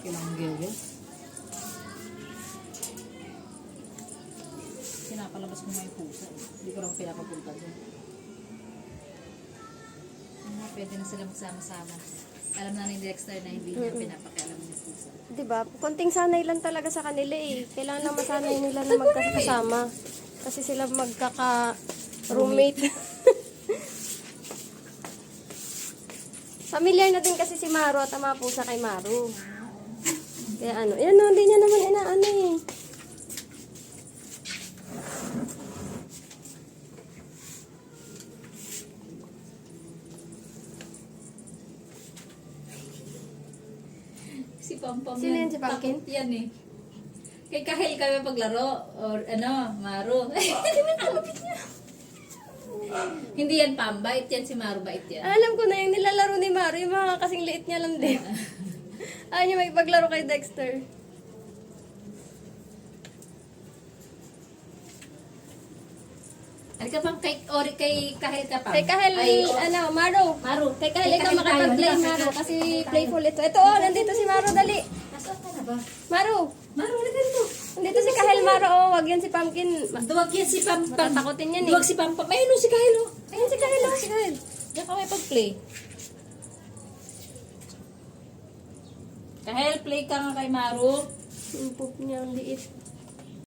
Kailangan gawin. Pinapalabas mo nga yung pusa. Hindi ko lang pinapapunta dyan. Pwede na sila magsama-sama. Alam na ni Dexter na hindi niya pinapakialam yung pusa. Diba? Konting sanay lang talaga sa kanila eh. Kailangan lang masanay nila na magkasama. Kasi sila magkaka-roommate. Familiar na din kasi si Maru at ang mga pusa kay Maru. Kaya ano, yan no, hindi niya naman inaano eh. Si Pampam Sino yan, si Pumpkin? takot yan eh. Kay Kahil kami paglaro. Or ano, Maru. Hindi yan Pambait yan, si Maru bait yan. Alam ko na yung nilalaro ni Maru, yung mga kasing liit niya lang din. Ayaw niya makipaglaro kay Dexter. Ano ka pang kay Kahil ka pa? Kay Kahel, Maru. Maru. Kay Kahel, ikaw Kahil makapag-play, tayo. Maru. Kasi playful ito. Ito, oh, nandito si Maru, dali. Nasaan ka na ba? Maru. Maru, wala ganito. Nandito si Kahel, Maru. Oh, wag yan si Pumpkin. Duwag yan si Pampam. Matatakotin yan eh. Duwag si Pampam. Ayun o, si Kahil o. Ayun si Kahel, oh, si Kahel. Diyan ka may pag-play. Kahil, play ka nga kay Maru. Yung poop niya, ang liit.